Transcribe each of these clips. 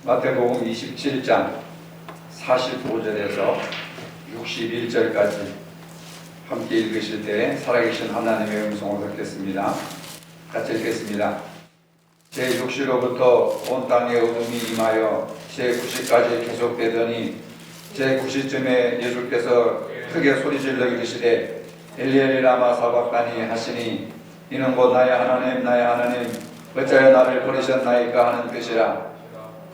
마태복음 27장 45절에서 61절까지 함께 읽으실 때 살아계신 하나님의 음성을 듣겠습니다. 같이 읽겠습니다. 제6시로부터 온 땅에 어둠이 임하여 제9시까지 계속되더니 제9시쯤에 예수께서 크게 소리질러 이르시되 엘리 엘리 라마 사박다니 하시니 이는 곧 나의 하나님 나의 하나님 어찌하여 나를 버리셨나이까 하는 뜻이라.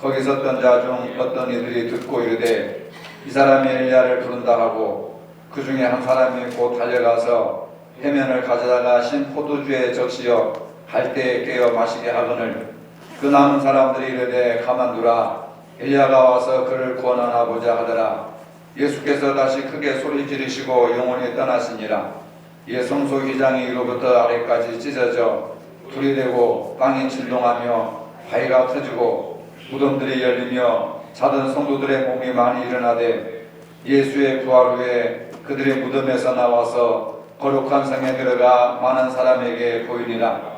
거기 섰던 자 중 어떤 이들이 듣고 이르되 이 사람이 엘리야를 부른다 하고 그 중에 한 사람이 곧 달려가서 해면을 가져다가 신 포도주에 적시어 갈대에 깨어 마시게 하거늘 그 남은 사람들이 이르되 가만두라 엘리야가 와서 그를 구원하나 보자 하더라. 예수께서 다시 크게 소리 지르시고 영원히 떠나시니라. 이에 성소 휘장이 위로부터 아래까지 찢어져 불이 되고 땅이 진동하며 바위가 터지고 무덤들이 열리며 자던 성도들의 몸이 많이 일어나되 예수의 부활 후에 그들의 무덤에서 나와서 거룩한 성에 들어가 많은 사람에게 보이니라.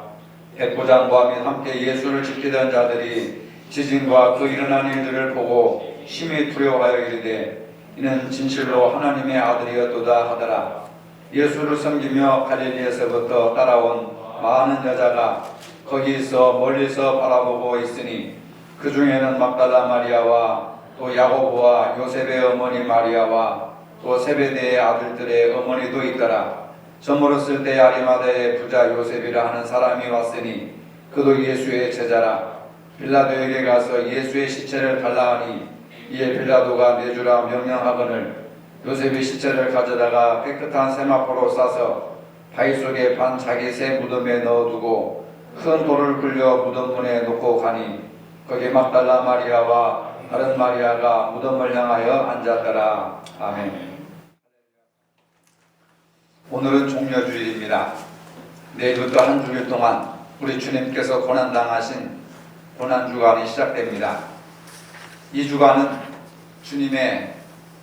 백부장과 및 함께 예수를 지키던 자들이 지진과 그 일어난 일들을 보고 심히 두려워하여 이르되 이는 진실로 하나님의 아들이었도다 하더라. 예수를 섬기며 갈릴리에서부터 따라온 많은 여자가 거기 있어 멀리서 바라보고 있으니 그 중에는 막달라 마리아와 또 야고보와 요셉의 어머니 마리아와 또 세베대의 아들들의 어머니도 있더라. 저물었을 때 아리마다의 부자 요셉이라 하는 사람이 왔으니 그도 예수의 제자라. 빌라도에게 가서 예수의 시체를 달라 하니 이에 빌라도가 내주라 명령하거늘 요셉의 시체를 가져다가 깨끗한 세마포로 싸서 바위 속에 반 자기 새 무덤에 넣어두고 큰 돌을 굴려 무덤 문에 놓고 가니 거기 막달라 마리아와 다른 마리아가 무덤을 향하여 앉았더라. 아멘. 오늘은 종려주일입니다. 내일부터 한 주일 동안 우리 주님께서 고난당하신 고난주간이 시작됩니다. 이 주간은 주님의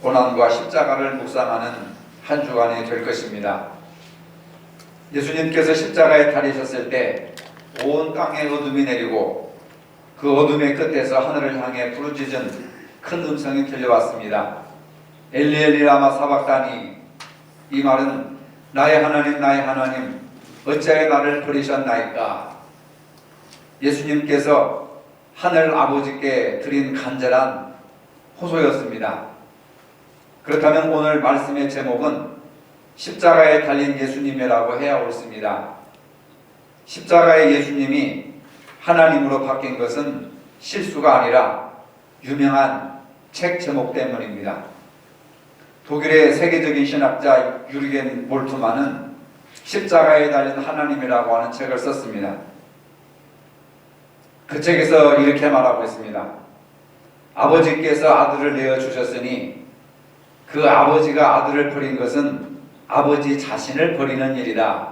고난과 십자가를 묵상하는 한 주간이 될 것입니다. 예수님께서 십자가에 달리셨을 때 온 땅에 어둠이 내리고 그 어둠의 끝에서 하늘을 향해 부르짖은 큰 음성이 들려왔습니다. 엘리 엘리 라마 사박다니. 이 말은 나의 하나님 나의 하나님 어찌하여 나를 버리셨나이까. 예수님께서 하늘 아버지께 드린 간절한 호소였습니다. 그렇다면 오늘 말씀의 제목은 십자가에 달린 예수님이라고 해야 옳습니다. 십자가의 예수님이 하나님으로 바뀐 것은 실수가 아니라 유명한 책 제목 때문입니다. 독일의 세계적인 신학자 유르겐 몰트만은 십자가에 달린 하나님이라고 하는 책을 썼습니다. 그 책에서 이렇게 말하고 있습니다. 아버지께서 아들을 내어주셨으니 그 아버지가 아들을 버린 것은 아버지 자신을 버리는 일이다.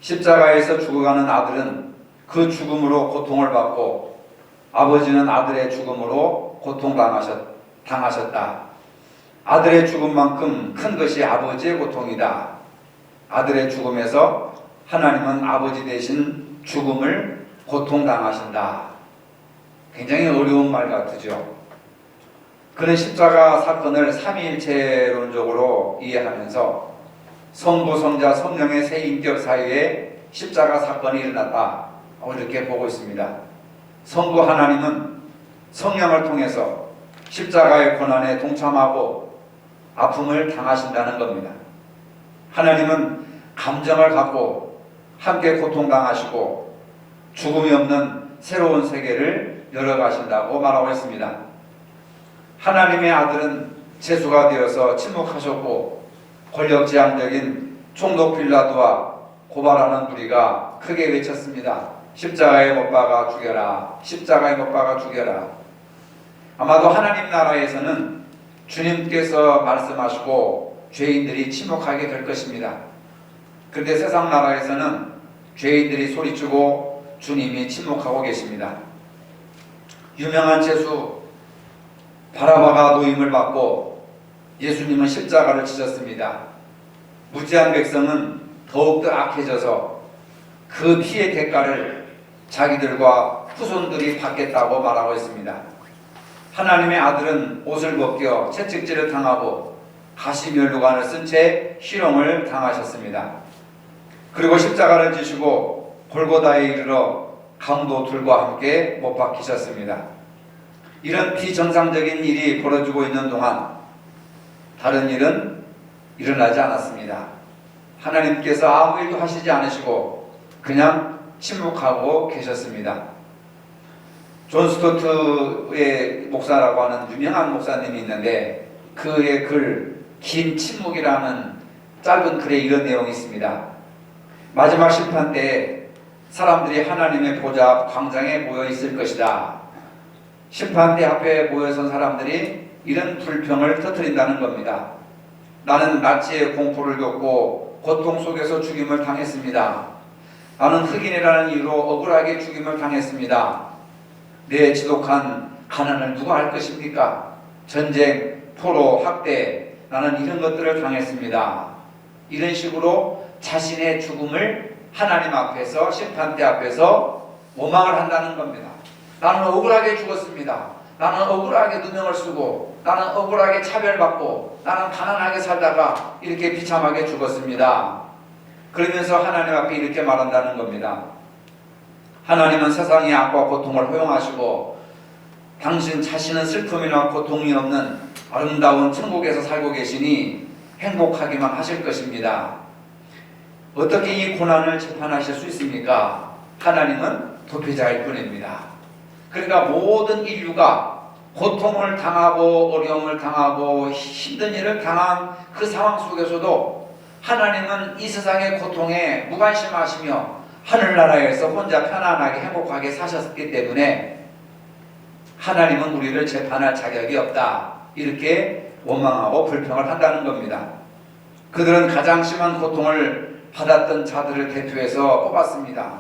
십자가에서 죽어가는 아들은 그 죽음으로 고통을 받고 아버지는 아들의 죽음으로 고통당하셨다. 아들의 죽음만큼 큰 것이 아버지의 고통이다. 아들의 죽음에서 하나님은 아버지 대신 죽음을 고통당하신다. 굉장히 어려운 말 같으죠. 그는 십자가 사건을 삼위일체론적으로 이해하면서 성부, 성자, 성령의 세 인격 사이에 십자가 사건이 일어났다. 이렇게 보고 있습니다. 성부 하나님은 성령을 통해서 십자가의 고난에 동참하고 아픔을 당하신다는 겁니다. 하나님은 감정을 갖고 함께 고통당하시고 죽음이 없는 새로운 세계를 열어가신다고 말하고 있습니다. 하나님의 아들은 제수가 되어서 침묵하셨고 권력지향적인 총독 빌라도와 고발하는 무리가 크게 외쳤습니다. 십자가에 못 박아 죽여라. 십자가에 못 박아 죽여라. 아마도 하나님 나라에서는 주님께서 말씀하시고 죄인들이 침묵하게 될 것입니다. 그런데 세상 나라에서는 죄인들이 소리치고 주님이 침묵하고 계십니다. 유명한 제수 바라바가 노임을 받고 예수님은 십자가를 지셨습니다. 무지한 백성은 더욱더 악해져서 그 피의 대가를 자기들과 후손들이 받겠다고 말하고 있습니다. 하나님의 아들은 옷을 벗겨 채찍질을 당하고 가시면류관을 쓴 채 희롱을 당하셨습니다. 그리고 십자가를 지시고 골고다에 이르러 강도들과 함께 못 박히셨습니다. 이런 비정상적인 일이 벌어지고 있는 동안 다른 일은 일어나지 않았습니다. 하나님께서 아무 일도 하시지 않으시고 그냥 침묵하고 계셨습니다. 존 스토트의 목사라고 하는 유명한 목사님이 있는데 그의 글 긴 침묵이라는 짧은 글에 이런 내용이 있습니다. 마지막 심판 때에 사람들이 하나님의 보좌 앞 광장에 모여 있을 것이다. 심판대 앞에 모여선 사람들이 이런 불평을 터뜨린다는 겁니다. 나는 나치의 공포를 겪고 고통 속에서 죽임을 당했습니다. 나는 흑인이라는 이유로 억울하게 죽임을 당했습니다. 내 지독한 가난을 누가 알 것입니까? 전쟁, 포로, 학대, 나는 이런 것들을 당했습니다. 이런 식으로 자신의 죽음을 하나님 앞에서 심판대 앞에서 원망을 한다는 겁니다. 나는 억울하게 죽었습니다. 나는 억울하게 누명을 쓰고 나는 억울하게 차별받고 나는 가난하게 살다가 이렇게 비참하게 죽었습니다. 그러면서 하나님 앞에 이렇게 말한다는 겁니다. 하나님은 세상의 악과 고통을 허용하시고 당신 자신은 슬픔이나 고통이 없는 아름다운 천국에서 살고 계시니 행복하기만 하실 것입니다. 어떻게 이 고난을 재판하실 수 있습니까? 하나님은 도피자일 뿐입니다. 그러니까 모든 인류가 고통을 당하고 어려움을 당하고 힘든 일을 당한 그 상황 속에서도 하나님은 이 세상의 고통에 무관심하시며 하늘나라에서 혼자 편안하게 행복하게 사셨기 때문에 하나님은 우리를 재판할 자격이 없다. 이렇게 원망하고 불평을 한다는 겁니다. 그들은 가장 심한 고통을 받았던 자들을 대표해서 뽑았습니다.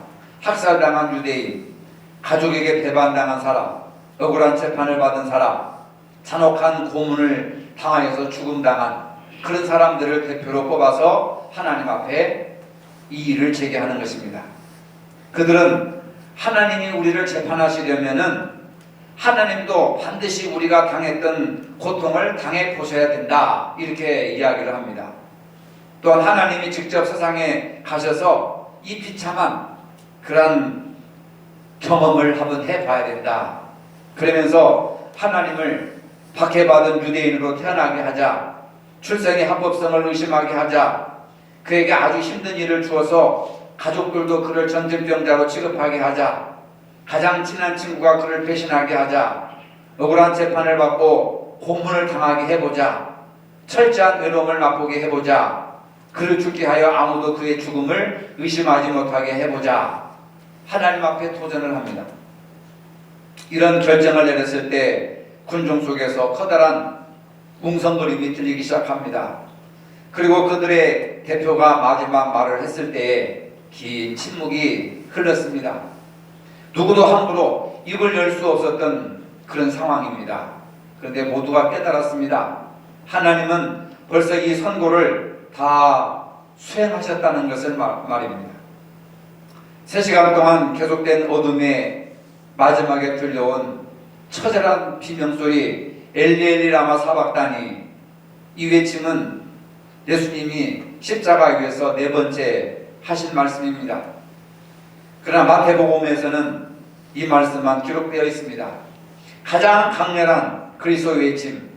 학살당한 유대인, 가족에게 배반당한 사람, 억울한 재판을 받은 사람, 잔혹한 고문을 당하여서 죽음당한 그런 사람들을 대표로 뽑아서 하나님 앞에 이 일을 제기하는 것입니다. 그들은 하나님이 우리를 재판하시려면은 하나님도 반드시 우리가 당했던 고통을 당해 보셔야 된다. 이렇게 이야기를 합니다. 또한 하나님이 직접 세상에 가셔서 이 비참한 그런 경험을 한번 해봐야 된다. 그러면서 하나님을 박해받은 유대인으로 태어나게 하자. 출생의 합법성을 의심하게 하자. 그에게 아주 힘든 일을 주어서 가족들도 그를 전쟁병자로 취급하게 하자. 가장 친한 친구가 그를 배신하게 하자. 억울한 재판을 받고 고문을 당하게 해보자. 철저한 외로움을 맛보게 해보자. 그를 죽게 하여 아무도 그의 죽음을 의심하지 못하게 해보자. 하나님 앞에 도전을 합니다. 이런 결정을 내렸을 때 군중 속에서 커다란 웅성거림이 들리기 시작합니다. 그리고 그들의 대표가 마지막 말을 했을 때에 긴 침묵이 흘렀습니다. 누구도 함부로 입을 열 수 없었던 그런 상황입니다. 그런데 모두가 깨달았습니다. 하나님은 벌써 이 선고를 다 수행하셨다는 것을 말입니다. 3시간 동안 계속된 어둠의 마지막에 들려온 처절한 비명소리 엘리엘리 라마 사박다니, 이 외침은 예수님이 십자가 위에서 4번째 하신 말씀입니다. 그러나 마태복음에서는 이 말씀만 기록되어 있습니다. 가장 강렬한 그리스도의 외침,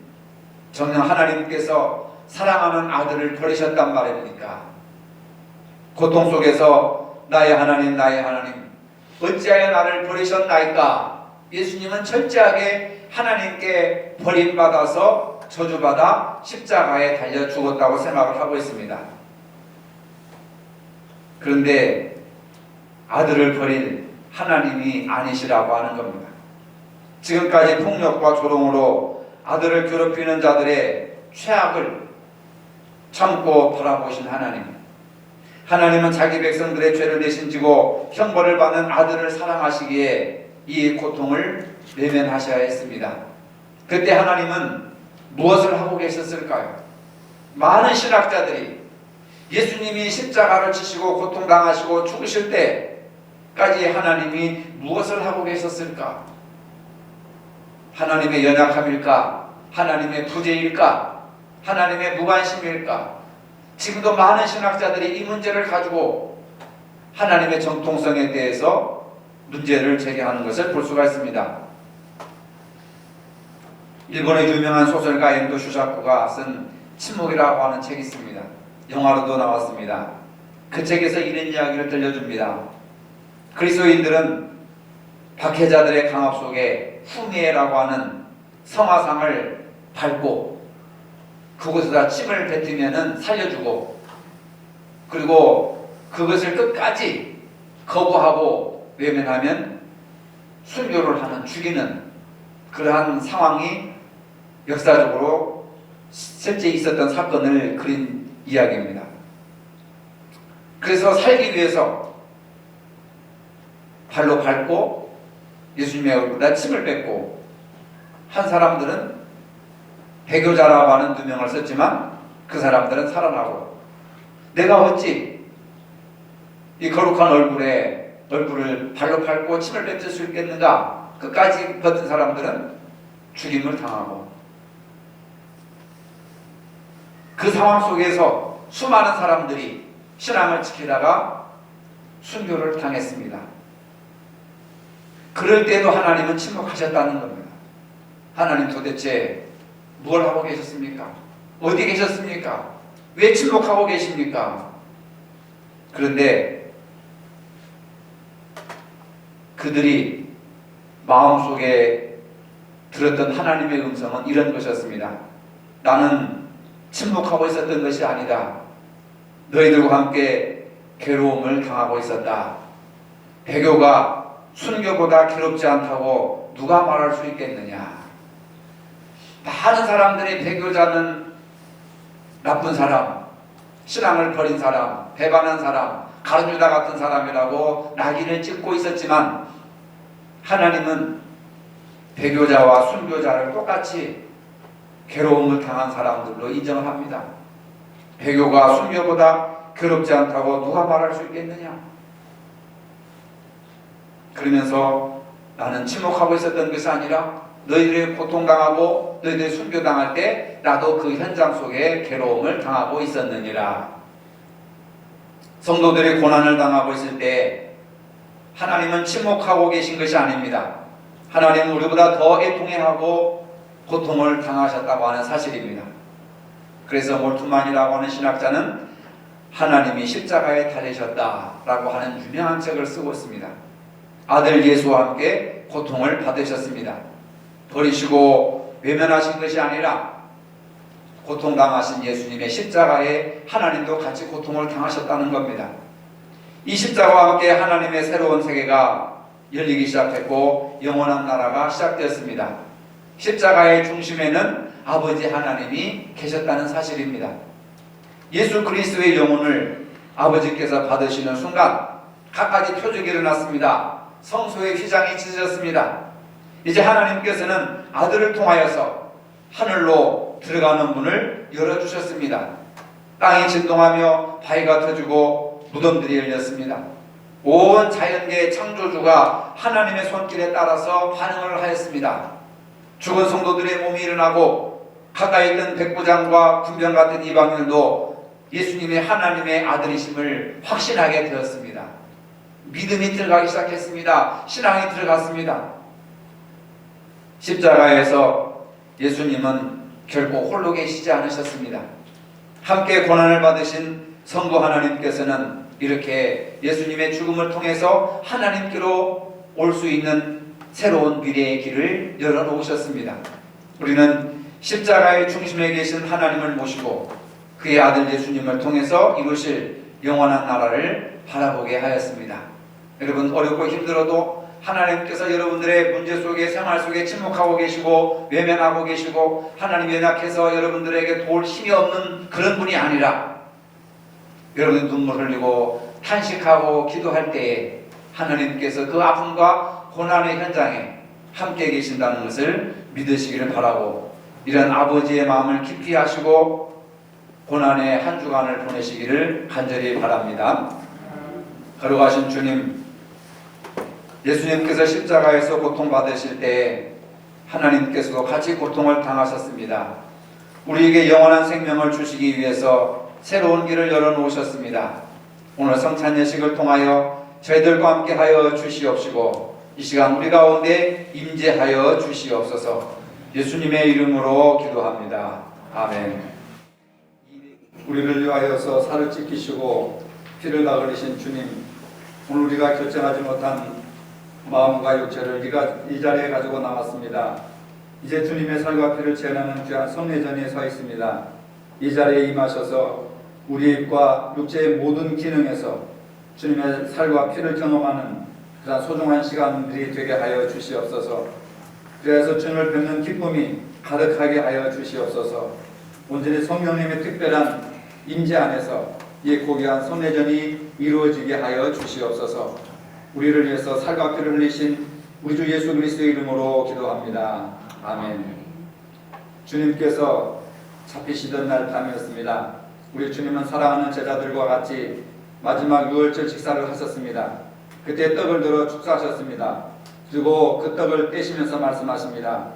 정녕 하나님께서 사랑하는 아들을 버리셨단 말입니까? 고통 속에서 나의 하나님 나의 하나님 어찌하여 나를 버리셨나이까? 예수님은 철저하게 하나님께 버림받아서 저주받아 십자가에 달려 죽었다고 생각을 하고 있습니다. 그런데 아들을 버릴 하나님이 아니시라고 하는 겁니다. 지금까지 폭력과 조롱으로 아들을 괴롭히는 자들의 최악을 참고 바라보신 하나님, 하나님은 자기 백성들의 죄를 대신 지고 형벌을 받는 아들을 사랑하시기에 이 고통을 외면하셔야 했습니다. 그때 하나님은 무엇을 하고 계셨을까요? 많은 신학자들이 예수님이 십자가를 지시고 고통당하시고 죽으실 때까지 하나님이 무엇을 하고 계셨을까? 하나님의 연약함일까? 하나님의 부재일까? 하나님의 무관심일까? 지금도 많은 신학자들이 이 문제를 가지고 하나님의 정통성에 대해서 문제를 제기하는 것을 볼 수가 있습니다. 일본의 유명한 소설가 엔도 슈사쿠가 쓴 침묵이라고 하는 책이 있습니다. 영화로도 나왔습니다. 그 책에서 이런 이야기를 들려줍니다. 그리스도인들은 박해자들의 강압 속에 후미에라고 하는 성화상을 밟고 그곳에다 침을 뱉으면 살려주고, 그리고 그것을 끝까지 거부하고 외면하면 순교를 하는, 죽이는 그러한 상황이 역사적으로 실제 있었던 사건을 그린 이야기입니다. 그래서 살기 위해서 발로 밟고 예수님의 얼굴에다 침을 뱉고 한 사람들은 배교자라고 하는 누명을 썼지만 그 사람들은 살아나고, 내가 어찌 이 거룩한 얼굴을 발로 밟고 침을 뱉을 수 있겠는가? 끝까지 버틴 사람들은 죽임을 당하고, 그 상황 속에서 수많은 사람들이 신앙을 지키다가 순교를 당했습니다. 그럴 때도 하나님은 침묵하셨다는 겁니다. 하나님 도대체 뭘 하고 계셨습니까? 어디 계셨습니까? 왜 침묵하고 계십니까? 그런데 그들이 마음속에 들었던 하나님의 음성은 이런 것이었습니다. 나는 침묵하고 있었던 것이 아니다. 너희들과 함께 괴로움을 당하고 있었다. 배교가 순교보다 괴롭지 않다고 누가 말할 수 있겠느냐? 많은 사람들이 배교자는 나쁜 사람, 신앙을 버린 사람, 배반한 사람, 가룟유다 같은 사람이라고 낙인을 찍고 있었지만 하나님은 배교자와 순교자를 똑같이 괴로움을 당한 사람들로 인정을 합니다. 배교가 순교보다 괴롭지 않다고 누가 말할 수 있겠느냐? 그러면서 나는 침묵하고 있었던 것이 아니라 너희들이 고통당하고 너희들이 순교당할 때 나도 그 현장 속에 괴로움을 당하고 있었느니라. 성도들이 고난을 당하고 있을 때 하나님은 침묵하고 계신 것이 아닙니다. 하나님은 우리보다 더 애통해하고 고통을 당하셨다고 하는 사실입니다. 그래서 몰투만이라고 하는 신학자는 하나님이 십자가에 달리셨다라고 하는 유명한 책을 쓰고 있습니다. 아들 예수와 함께 고통을 받으셨습니다. 버리시고 외면하신 것이 아니라 고통당하신 예수님의 십자가에 하나님도 같이 고통을 당하셨다는 겁니다. 이 십자가와 함께 하나님의 새로운 세계가 열리기 시작했고 영원한 나라가 시작되었습니다. 십자가의 중심에는 아버지 하나님이 계셨다는 사실입니다. 예수 그리스도의 영혼을 아버지께서 받으시는 순간 갖가지 표적이 일어났습니다. 성소의 휘장이 찢어졌습니다. 이제 하나님께서는 아들을 통하여서 하늘로 들어가는 문을 열어주셨습니다. 땅이 진동하며 바위가 터지고 무덤들이 열렸습니다. 온 자연계의 창조주가 하나님의 손길에 따라서 반응을 하였습니다. 죽은 성도들의 몸이 일어나고 가까이 있던 백부장과 군병 같은 이방인들도 예수님의 하나님의 아들이심을 확신하게 되었습니다. 믿음이 들어가기 시작했습니다. 신앙이 들어갔습니다. 십자가에서 예수님은 결코 홀로 계시지 않으셨습니다. 함께 고난을 받으신 성부 하나님께서는 이렇게 예수님의 죽음을 통해서 하나님께로 올 수 있는 새로운 미래의 길을 열어놓으셨습니다. 우리는 십자가의 중심에 계신 하나님을 모시고 그의 아들 예수님을 통해서 이루실 영원한 나라를 바라보게 하였습니다. 여러분, 어렵고 힘들어도 하나님께서 여러분들의 문제 속에, 생활 속에 침묵하고 계시고 외면하고 계시고 하나님 연약해서 여러분들에게 도울 힘이 없는 그런 분이 아니라 여러분이 눈물 흘리고 탄식하고 기도할 때에 하나님께서 그 아픔과 고난의 현장에 함께 계신다는 것을 믿으시기를 바라고, 이런 아버지의 마음을 깊이 하시고 고난의 한 주간을 보내시기를 간절히 바랍니다. 거룩하신 주님, 예수님께서 십자가에서 고통받으실 때 하나님께서도 같이 고통을 당하셨습니다. 우리에게 영원한 생명을 주시기 위해서 새로운 길을 열어놓으셨습니다. 오늘 성찬 예식을 통하여 저희들과 함께하여 주시옵시고 이 시간 우리 가운데 임재하여 주시옵소서. 예수님의 이름으로 기도합니다. 아멘. 우리를 위하여서 살을 찢기시고 피를 다 흘리신 주님, 오늘 우리가 결정하지 못한 마음과 육체를 이 자리에 가지고 나왔습니다. 이제 주님의 살과 피를 제하는 귀한 성례전에 서 있습니다. 이 자리에 임하셔서 우리의 입과 육체의 모든 기능에서 주님의 살과 피를 경험하는 그런 소중한 시간들이 되게 하여 주시옵소서. 그래서 주님을 뵙는 기쁨이 가득하게 하여 주시옵소서. 온전히 성령님의 특별한 임재 안에서 이 고귀한 성례전이 이루어지게 하여 주시옵소서. 우리를 위해서 살과 피를 흘리신 우리 주 예수 그리스도의 이름으로 기도합니다. 아멘. 주님께서 잡히시던 날 밤이었습니다. 우리 주님은 사랑하는 제자들과 같이 마지막 유월절 식사를 하셨습니다. 그때 떡을 들어 축사하셨습니다. 그리고 그 떡을 떼시면서 말씀하십니다.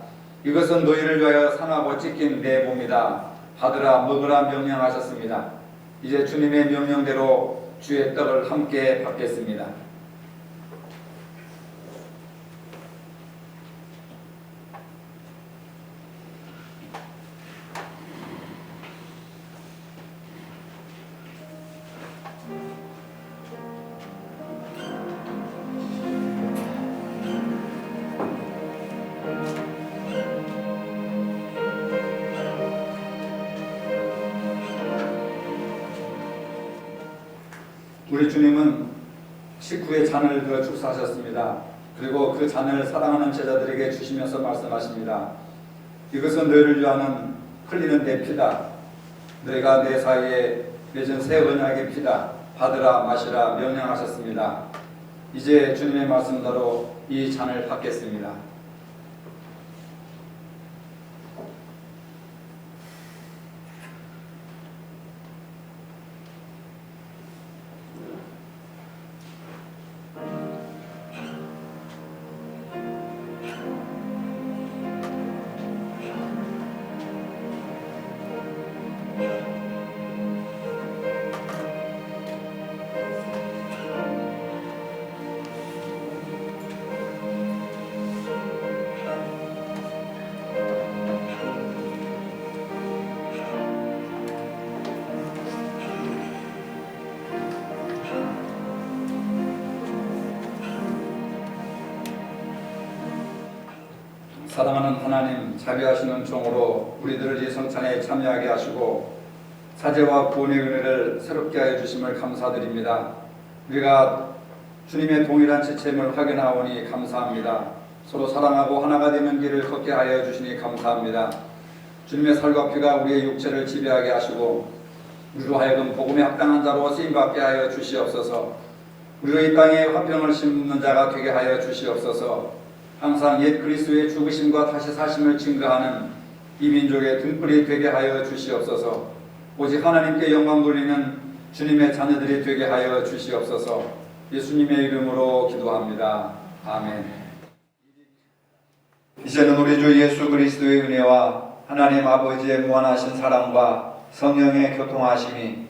이것은 너희를 위하여 상하고 찢긴 내 몸이다. 받으라 먹으라 명령하셨습니다. 이제 주님의 명령대로 주의 떡을 함께 받겠습니다. 우리 주님은 식후에 잔을 들어 축사하셨습니다. 그리고 그 잔을 사랑하는 제자들에게 주시면서 말씀하십니다. 이것은 너희를 위하는 흘리는 내 피다. 너희가 내 사이에 맺은 새 언약의 피다. 받으라 마시라 명령하셨습니다. 이제 주님의 말씀대로 이 잔을 받겠습니다. 사랑하는 하나님, 자비하시는 종으로 우리들을 이 성찬에 참여하게 하시고 사죄와 구원의 은혜를 새롭게 하여 주심을 감사드립니다. 우리가 주님의 동일한 지체임을 확인하오니 감사합니다. 서로 사랑하고 하나가 되는 길을 걷게 하여 주시니 감사합니다. 주님의 살과 피가 우리의 육체를 지배하게 하시고 우리로 하여금 복음에 합당한 자로 쓰임받게 하여 주시옵소서. 우리로 이 땅에 화평을 심는 자가 되게 하여 주시옵소서. 항상 옛 그리스도의 죽으심과 다시 사심을 증거하는 이 민족의 등불이 되게 하여 주시옵소서. 오직 하나님께 영광 돌리는 주님의 자녀들이 되게 하여 주시옵소서. 예수님의 이름으로 기도합니다. 아멘. 이제는 우리 주 예수 그리스도의 은혜와 하나님 아버지의 무한하신 사랑과 성령의 교통하심이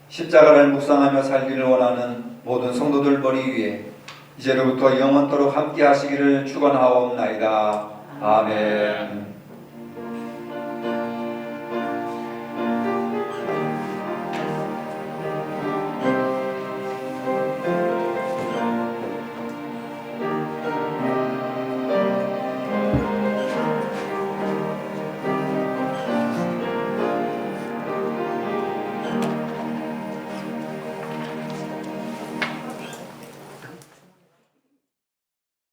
십자가를 묵상하며 살기를 원하는 모든 성도들 머리 위에 이제로부터 영원토록 함께 하시기를 축원하옵나이다. 아멘.